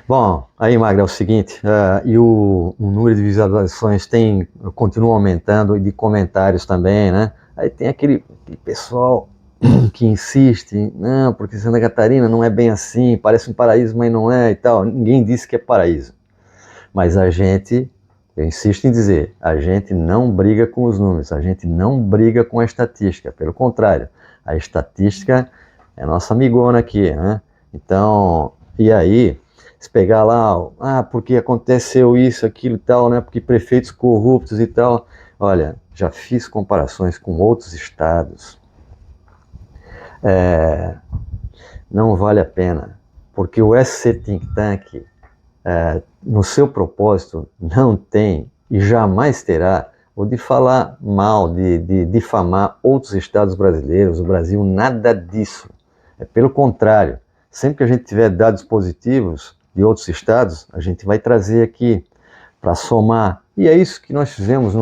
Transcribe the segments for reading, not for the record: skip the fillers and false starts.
Bom, aí, Magda, é o seguinte, o número de visualizações continua aumentando e de comentários também, né? Aí tem aquele pessoal que insiste, não, porque Santa Catarina não é bem assim, parece um paraíso, mas não é e tal. Ninguém disse que é paraíso. Mas eu insisto em dizer, a gente não briga com os números, a gente não briga com a estatística, pelo contrário, a estatística é nossa amigona aqui, né? Então, e aí, se pegar lá, porque aconteceu isso, aquilo e tal, né? Porque prefeitos corruptos e tal, olha, já fiz comparações com outros estados, não vale a pena, porque o SC Think Tank, no seu propósito, não tem e jamais terá o de falar mal, de difamar outros estados brasileiros, o Brasil, nada disso. É pelo contrário, sempre que a gente tiver dados positivos de outros estados, a gente vai trazer aqui para somar. E é isso que nós fizemos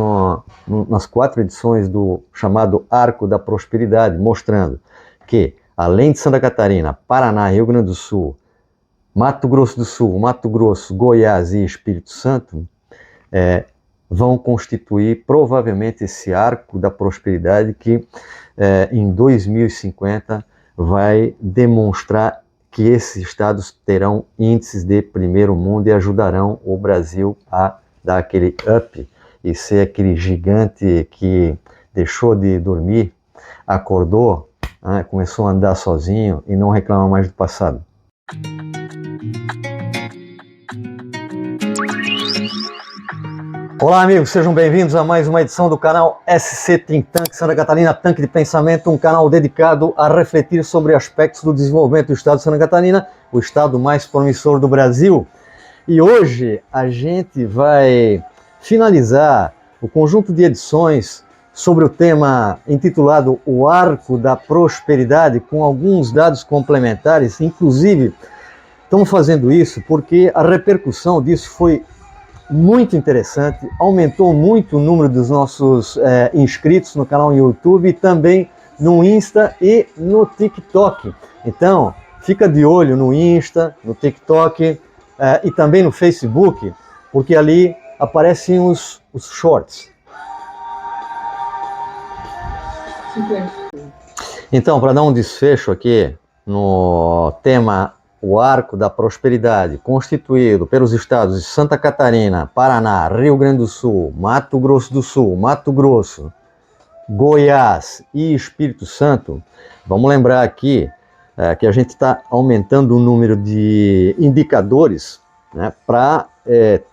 nas 4 edições do chamado Arco da Prosperidade, mostrando que, além de Santa Catarina, Paraná, Rio Grande do Sul, Mato Grosso do Sul, Mato Grosso, Goiás e Espírito Santo vão constituir provavelmente esse arco da prosperidade que em 2050 vai demonstrar que esses estados terão índices de primeiro mundo e ajudarão o Brasil a dar aquele up e ser aquele gigante que deixou de dormir, acordou, começou a andar sozinho e não reclama mais do passado. Olá, amigos, sejam bem-vindos a mais uma edição do canal SC Think Tank Santa Catarina, Tanque de Pensamento, um canal dedicado a refletir sobre aspectos do desenvolvimento do estado de Santa Catarina, o estado mais promissor do Brasil. E hoje a gente vai finalizar o conjunto de edições sobre o tema intitulado O Arco da Prosperidade, com alguns dados complementares. Inclusive, estamos fazendo isso porque a repercussão disso foi muito interessante, aumentou muito o número dos nossos inscritos no canal no YouTube, e também no Insta e no TikTok. Então, fica de olho no Insta, no TikTok e também no Facebook, porque ali aparecem os shorts. Então, para dar um desfecho aqui no tema O Arco da Prosperidade, constituído pelos estados de Santa Catarina, Paraná, Rio Grande do Sul, Mato Grosso do Sul, Mato Grosso, Goiás e Espírito Santo, vamos lembrar aqui que a gente está aumentando o número de indicadores, né, para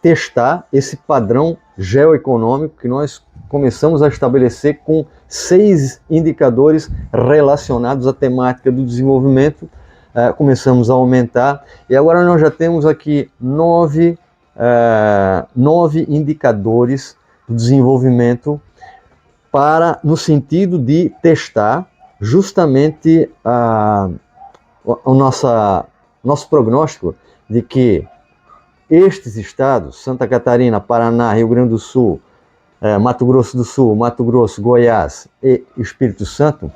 testar esse padrão geoeconômico que nós começamos a estabelecer com 6 indicadores relacionados à temática do desenvolvimento. Começamos a aumentar e agora nós já temos aqui 9 indicadores do desenvolvimento no sentido de testar justamente o nosso prognóstico de que estes estados, Santa Catarina, Paraná, Rio Grande do Sul, Mato Grosso do Sul, Mato Grosso, Goiás e Espírito Santo,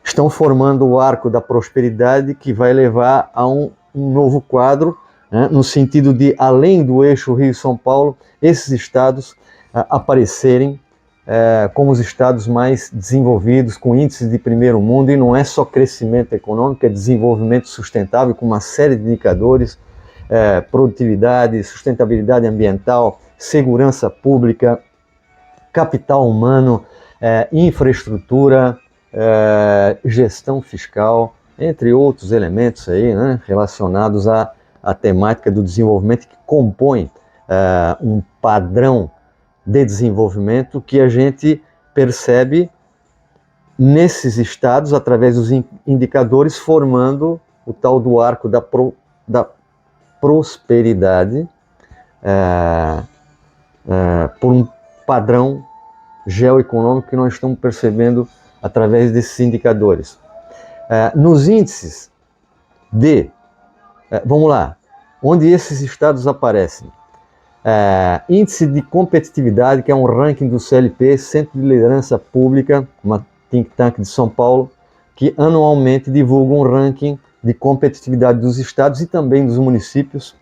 estão formando o arco da prosperidade que vai levar a um novo quadro, né, no sentido de, além do eixo Rio-São Paulo, esses estados aparecerem como os estados mais desenvolvidos, com índices de primeiro mundo, e não é só crescimento econômico, é desenvolvimento sustentável, com uma série de indicadores, produtividade, sustentabilidade ambiental, segurança pública, capital humano, infraestrutura, gestão fiscal, entre outros elementos aí, né, relacionados à temática do desenvolvimento, que compõe um padrão de desenvolvimento que a gente percebe nesses estados, através dos indicadores, formando o tal do arco da prosperidade por um padrão geoeconômico que nós estamos percebendo através desses indicadores. Nos índices vamos lá, onde esses estados aparecem? Índice de competitividade, que é um ranking do CLP, Centro de Liderança Pública, uma think tank de São Paulo, que anualmente divulga um ranking de competitividade dos estados e também dos municípios.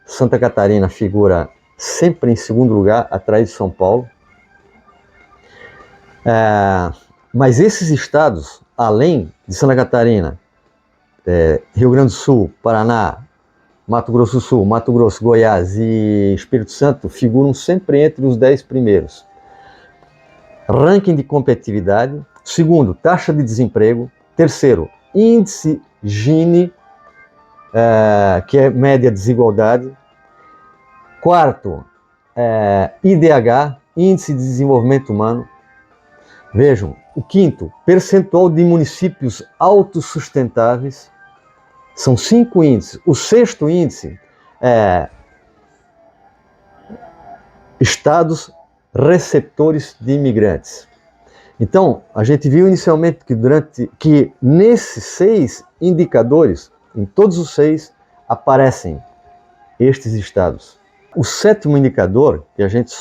Santa Catarina figura sempre em segundo lugar, atrás de São Paulo. Mas esses estados, além de Santa Catarina, Rio Grande do Sul, Paraná, Mato Grosso do Sul, Mato Grosso, Goiás e Espírito Santo, figuram sempre entre os 10 primeiros. Ranking de competitividade. Segundo, taxa de desemprego. Terceiro, índice Gini, que é média desigualdade. Quarto, IDH, índice de desenvolvimento humano. Vejam, o quinto, percentual de municípios autossustentáveis. São 5 índices. O sexto índice é estados receptores de imigrantes. Então, a gente viu inicialmente que nesses 6 indicadores, em todos os 6, aparecem estes estados. O sétimo indicador, que a gente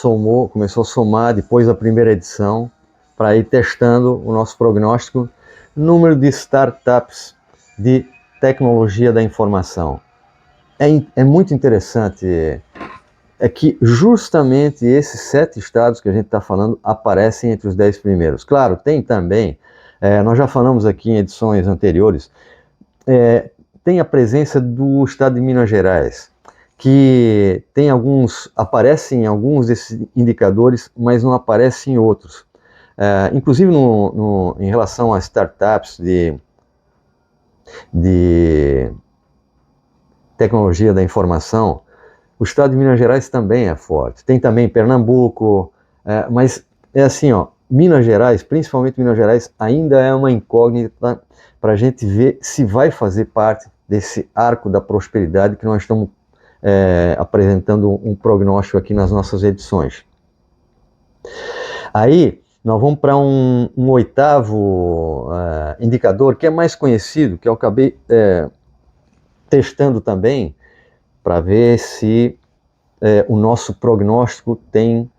começou a somar depois da primeira edição, para ir testando o nosso prognóstico, número de startups de tecnologia da informação. É muito interessante, que justamente esses 7 estados que a gente está falando aparecem entre os 10 primeiros. Claro, tem também, nós já falamos aqui em edições anteriores, tem a presença do estado de Minas Gerais, que aparecem em alguns desses indicadores, mas não aparecem em outros. Inclusive em relação a startups de tecnologia da informação, o estado de Minas Gerais também é forte. Tem também Pernambuco, mas é assim, Minas Gerais, principalmente Minas Gerais, ainda é uma incógnita para a gente ver se vai fazer parte desse arco da prosperidade que nós estamos apresentando um prognóstico aqui nas nossas edições. Aí, nós vamos para um oitavo indicador, que é mais conhecido, que eu acabei testando também, para ver se o nosso prognóstico tem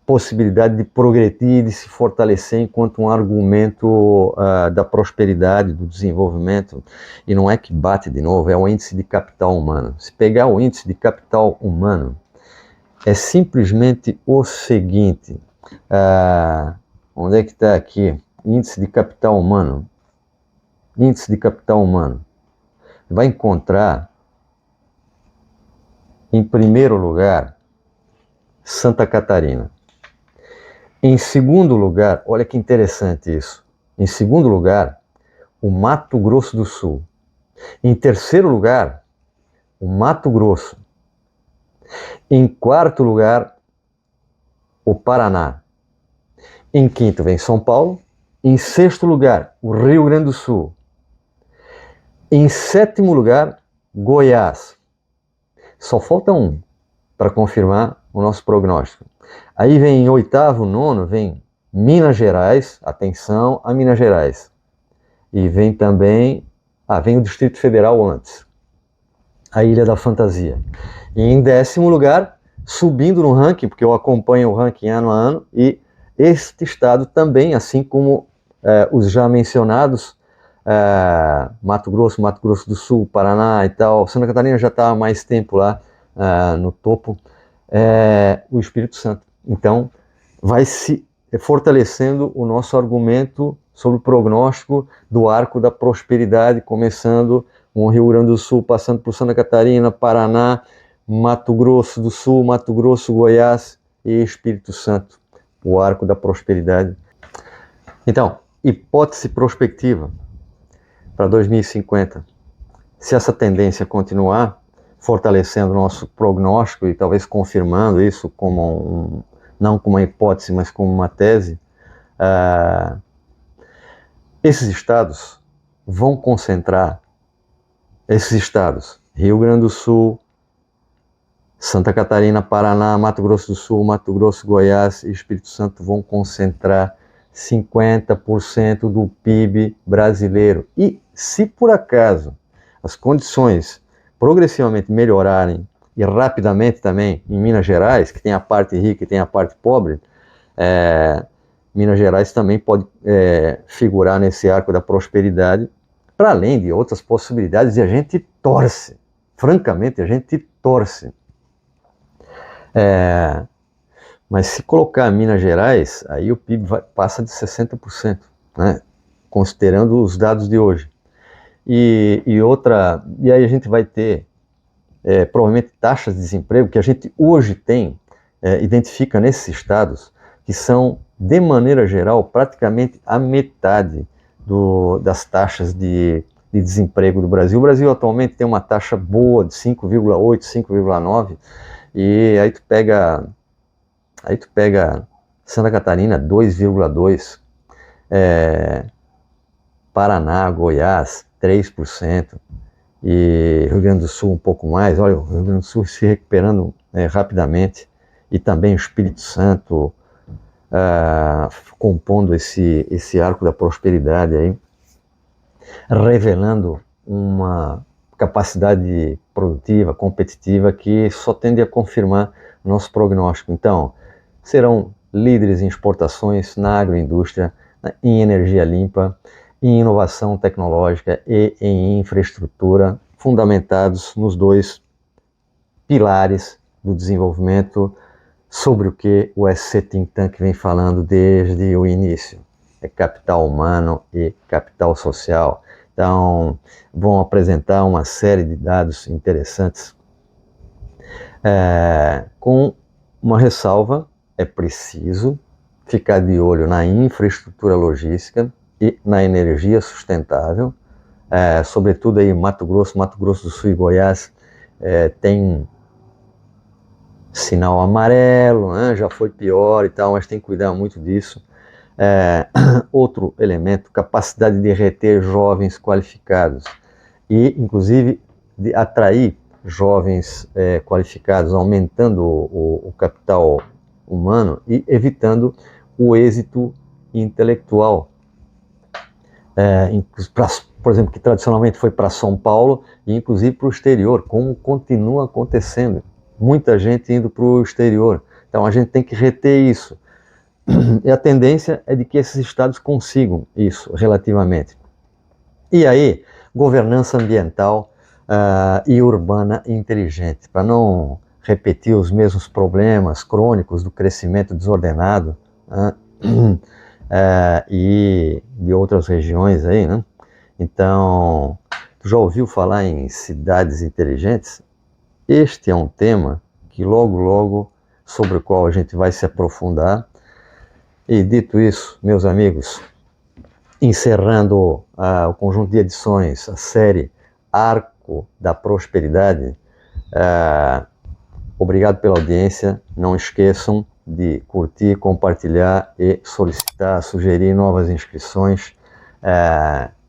possibilidade de progredir, de se fortalecer enquanto um argumento da prosperidade, do desenvolvimento. E não é que bate de novo, é o índice de capital humano. Se pegar o índice de capital humano, é simplesmente o seguinte... onde é que está aqui? Índice de capital humano. Índice de capital humano. Vai encontrar, em primeiro lugar, Santa Catarina. Em segundo lugar, olha que interessante isso. Em segundo lugar, o Mato Grosso do Sul. Em terceiro lugar, o Mato Grosso. Em quarto lugar, o Paraná. Em quinto vem São Paulo. Em sexto lugar, o Rio Grande do Sul. Em sétimo lugar, Goiás. Só falta um para confirmar o nosso prognóstico. Aí vem em oitavo, nono, vem Minas Gerais. Atenção a Minas Gerais. E vem também... vem o Distrito Federal antes. A Ilha da Fantasia. E em décimo lugar, subindo no ranking, porque eu acompanho o ranking ano a ano, e este estado também, assim como os já mencionados, Mato Grosso do Sul, Paraná e tal, Santa Catarina já está há mais tempo lá no topo, o Espírito Santo. Então, vai se fortalecendo o nosso argumento sobre o prognóstico do arco da prosperidade, começando com o Rio Grande do Sul, passando por Santa Catarina, Paraná, Mato Grosso do Sul, Mato Grosso, Goiás e Espírito Santo, o arco da prosperidade. Então, hipótese prospectiva para 2050. Se essa tendência continuar, fortalecendo o nosso prognóstico e talvez confirmando isso como não como uma hipótese, mas como uma tese, esses estados vão concentrar, Rio Grande do Sul, Santa Catarina, Paraná, Mato Grosso do Sul, Mato Grosso, Goiás e Espírito Santo vão concentrar 50% do PIB brasileiro. E se por acaso as condições progressivamente melhorarem e rapidamente também em Minas Gerais, que tem a parte rica e tem a parte pobre, Minas Gerais também pode figurar nesse arco da prosperidade, para além de outras possibilidades, e a gente torce, francamente, a gente torce. Mas se colocar Minas Gerais, aí o PIB passa de 60%, né? Considerando os dados de hoje. E aí a gente vai ter provavelmente taxas de desemprego que a gente hoje identifica nesses estados, que são, de maneira geral, praticamente a metade das taxas de desemprego do Brasil. O Brasil atualmente tem uma taxa boa de 5,8, 5,9, e aí tu pega Santa Catarina, 2,2, Paraná, Goiás, 3%, e Rio Grande do Sul um pouco mais. Olha, o Rio Grande do Sul se recuperando rapidamente, e também o Espírito Santo compondo esse arco da prosperidade aí, revelando uma capacidade produtiva, competitiva, que só tende a confirmar nosso prognóstico. Então, serão líderes em exportações, na agroindústria, em energia limpa, em inovação tecnológica e em infraestrutura, fundamentados nos dois pilares do desenvolvimento, sobre o que o SC Think Tank vem falando desde o início: capital humano e capital social. Então, vão apresentar uma série de dados interessantes, com uma ressalva: é preciso ficar de olho na infraestrutura logística e na energia sustentável, sobretudo aí Mato Grosso do Sul e Goiás tem sinal amarelo, né? Já foi pior e tal, mas tem que cuidar muito disso. Outro elemento: capacidade de reter jovens qualificados e, inclusive, de atrair jovens qualificados, aumentando o capital humano e evitando o êxito intelectual. Por exemplo, que tradicionalmente foi para São Paulo e inclusive para o exterior, como continua acontecendo. Muita gente indo para o exterior. Então a gente tem que reter isso. E a tendência é de que esses estados consigam isso relativamente. E aí, governança ambiental e urbana inteligente, para não repetir os mesmos problemas crônicos do crescimento desordenado e de outras regiões aí, né? Então, tu já ouviu falar em cidades inteligentes? Este é um tema que logo, sobre o qual a gente vai se aprofundar. E dito isso, meus amigos, encerrando o conjunto de edições, a série Arco da Prosperidade, obrigado pela audiência. Não esqueçam de curtir, compartilhar e solicitar, sugerir novas inscrições.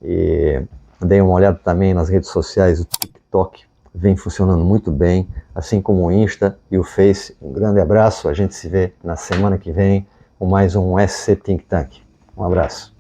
E deem uma olhada também nas redes sociais. O TikTok vem funcionando muito bem, assim como o Insta e o Face. Um grande abraço, a gente se vê na semana que vem com mais um SC Think Tank. Um abraço.